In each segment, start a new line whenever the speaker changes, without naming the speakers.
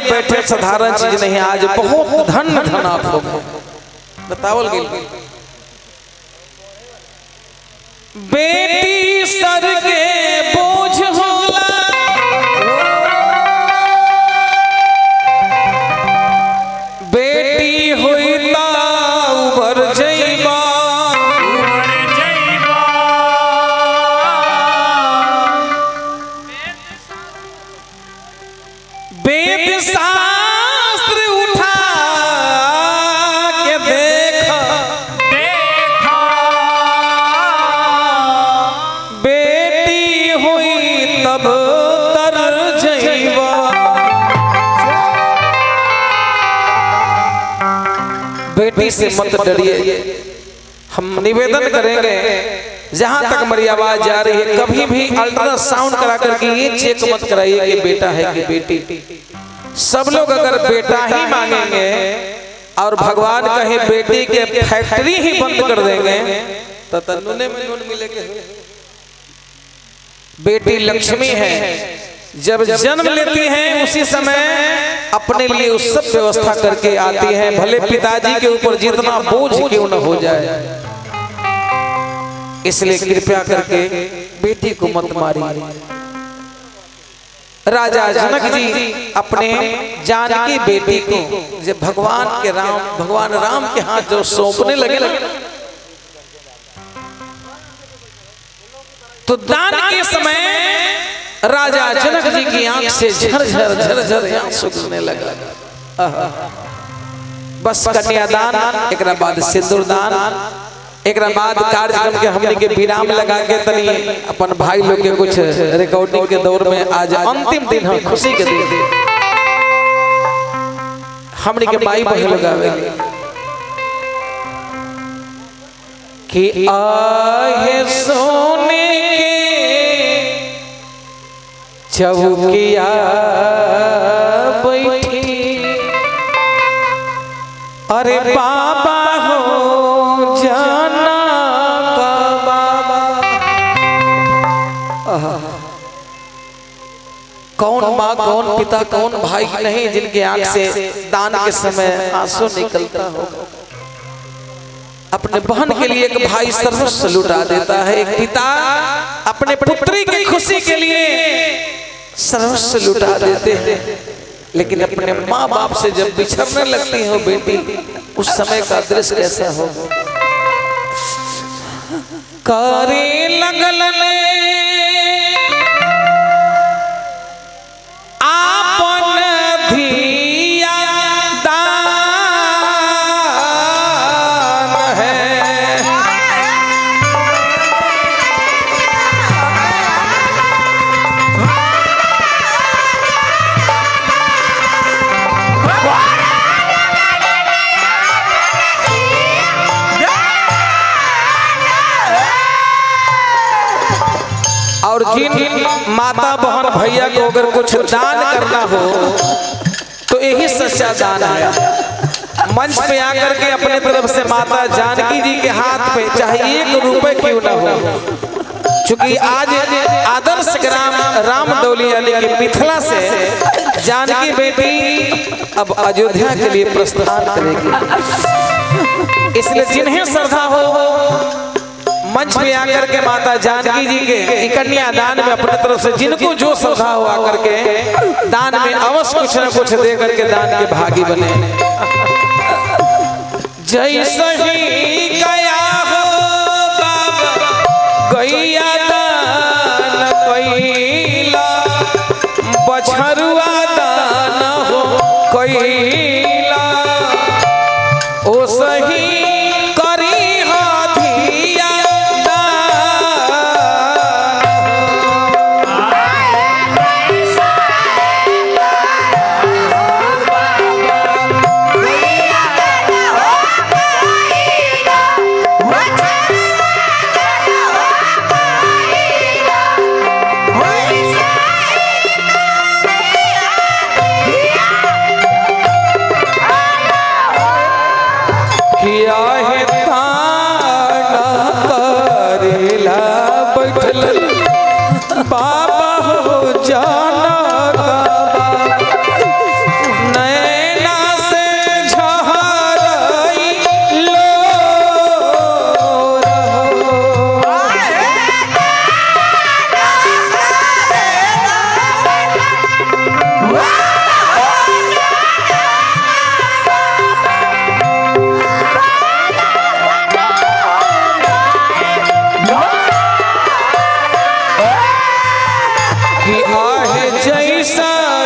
आप बैठे साधारण चीज नहीं, आज बहुत धन धन आप हो बतावल गई। बेटी सर के बोझ होला, बेटी हुई ता उबर जइबा, वेद शास्त्र उठा के देखा, बेटी हुई तब तर जइबा। बेटी से मत डरिए, हम निवेदन करेंगे जहां तक मेरी आवाज जा रही है, कभी भी अल्ट्रासाउंड करा करके ये चेक मत कराइए कि बेटा है कि बेटी। सब लोग अगर बेटा ही मांगेंगे और भगवान कहे बेटी के फैक्ट्री ही बंद कर देंगे तो तन्नुने में नून मिलेगा। बेटी लक्ष्मी है, जब जन्म लेती हैं उसी समय अपने लिए उस सब व्यवस्था करके आती है, भले पिताजी के ऊपर जितना बोझ क्यों न हो जाए। इसलिए कृपया करके बेटी को मत मारिए। राजा जनक जी अपने जानकी बेटी को जब भगवान राम के हाथ जो सौंपने लगे तो दान के समय राजा जनक जी की आंख से झरझर झरझर आंसू गिरने लगा। बस कन्यादान, एक बाद सिंदूर दान, एक बाद कार्यक्रम के हमने के विराम लगा के तनी अपन भाई लोग के कुछ रिकॉर्डिंग के दौर में आज अंतिम दिन हम खुशी के दिन हमने के माई बहन लगावे कि आहे सोने के चौकिया बैठी, अरे बाबा हो जाना का बाबा। कौन माँ कौन पिता कौन भाई नहीं जिनके आंख से दान के समय आंसू निकलता होगा। अपने बहन के लिए एक भाई सर्वस्व लुटा देता है, एक पिता अपने पुत्री की खुशी के लिए सर्वस्व लुटा देते हैं, लेकिन अपने माँ बाप से जब बिछड़ने लगती हो बेटी, उस समय का दृश्य कैसा हो। करे लगल आपन धिया दान है, और जिन माता बहन भैया को अगर कुछ दान करना हो तो यही सच्चा दान है। मंच पे आकर के अपने तरफ से माता जानकी जी के हाथ पे चाहे 1 रुपए क्यों ना हो, क्योंकि आज आदर्श ग्राम रामदौली यानी कि मिथिला से जानकी बेटी अब अयोध्या के लिए प्रस्थान करेगी। इसलिए जिन्हें श्रद्धा हो मंच पे आकर के माता जानकी जी के कन्यादान में अपने तरफ से जिनको जो श्रद्धा हो आकर के दान में अवश्य कुछ न कुछ दे करके दान के भागी बने। जय सही गया हो बाबा गैया दान कैला, बछरुआ दान हो कैला, ओ सही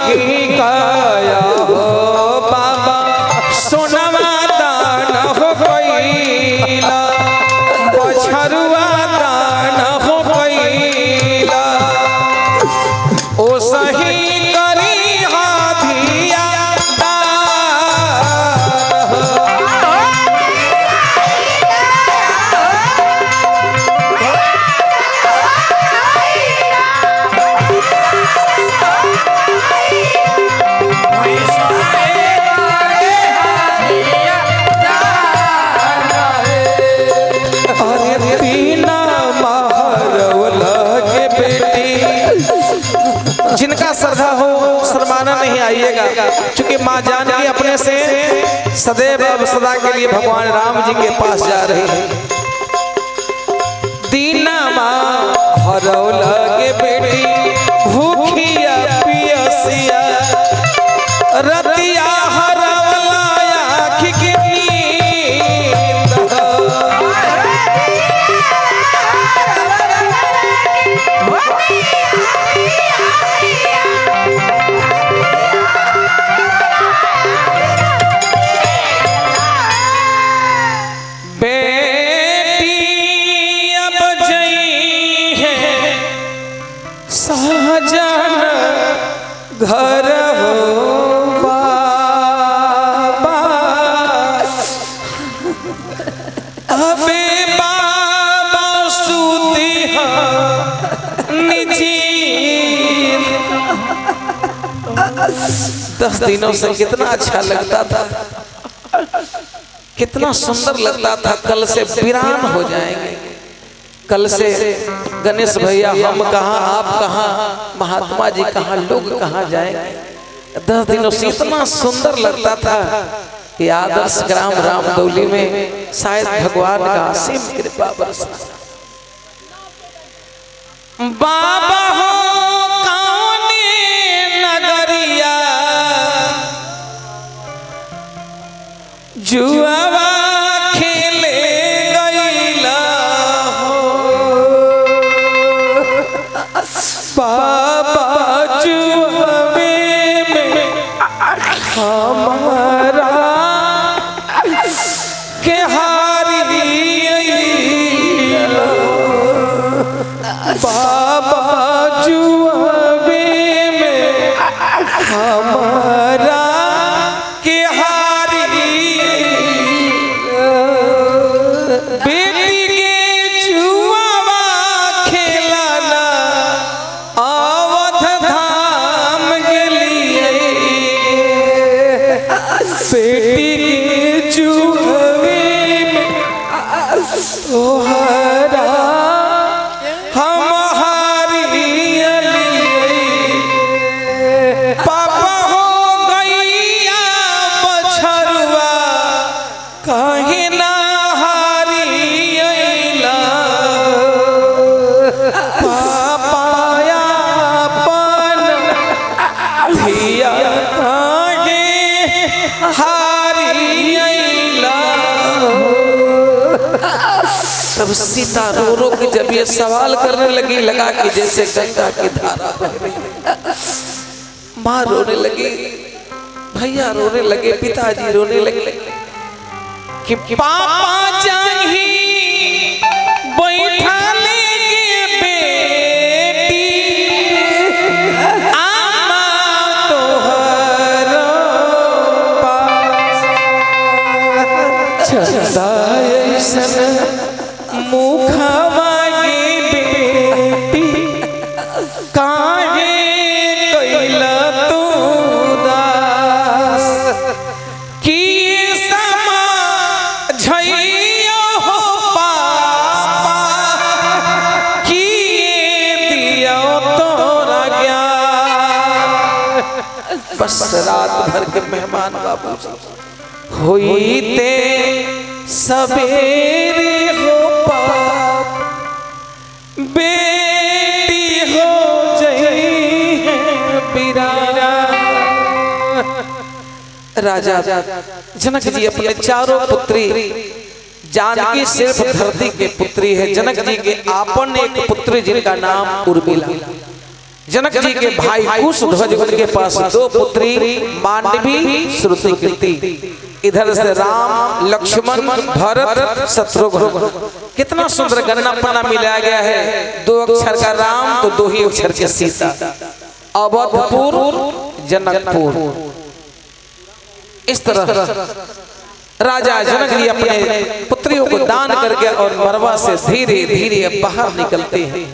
सही काया हो बाबा सोनवा दान हो गईला बछरुआ दान हो गईला ओ सही करी हाथिया जिनका श्रद्धा हो शर्माना नहीं आइएगा, क्योंकि माँ जानकी अपने से सदैव अब सदा के लिए भगवान राम जी के पास जा रही है। दीना माँ हरौला के बेटी भूखिया पियसिया रतिया हरौला आँख की सहजन घर हो बाबा अबे बाबा सूती निजी 10 दिनों से कितना अच्छा लगता था, कितना सुंदर लगता था। कल से वीरान हो जाएंगे, कल से गणेश भैया हम कहाँ आप कहाँ, महात्मा जी कहाँ, लोग कहाँ जाएंगे। 10 दिनों से इतना सुंदर लगता था कि आदर्श ग्राम रामदौली में शायद भगवान का असीम कृपा बरसा। बाबा हो कौने नगरिया जुआवा खेले गईला बाबा जुआवे में हमारा के हारी बाबा जुआवे में हमारा के हारी बेटी के जुआवा खेलाना बेटी के जुआवे में तोहरा हम हारी पापा हो गईया बछरुआ कहीं ना हारी पापाया अपन धिया तब सीता रो रो के जब ये सवाल करने लगी, लगा कि जैसे गंगा की धारा बह रही। माँ रोने लगी, भैया रोने लगे, पिताजी रोने लगे कि पापा चाही बैठा लेंगे बेटी आमा तोहरो पास चंदा ऐसन मुखवा की बेटी काहे कैला तू दास कि समझइयो हो पापा कि दियो तोरा ज्ञान। बस रात भर के मेहमान बाबू हुई ते सवेरे हो पाप बेटी हो जई है बिराना। राजा जनक जी अपने चारों पुत्री, जानकी सिर्फ धरती के पुत्री है, जनक जी के आपन एक पुत्री जिनका नाम उर्मिला, जनक जी के भाई कुशध्वज उनके पास 2 पुत्री मांडवी श्रुति कीर्ति। इधर से राम लक्ष्मण भरत शत्रुघ्न। कितना सुंदर गणना पन्ना मिलाया गया है। 2 अक्षर का राम तो 2 ही अक्षर के सीता। अवधपुर जनकपुर। इस तरह राजा जनक जी अपने पुत्रियों को दान करके और मरवा से धीरे धीरे बाहर निकलते हैं।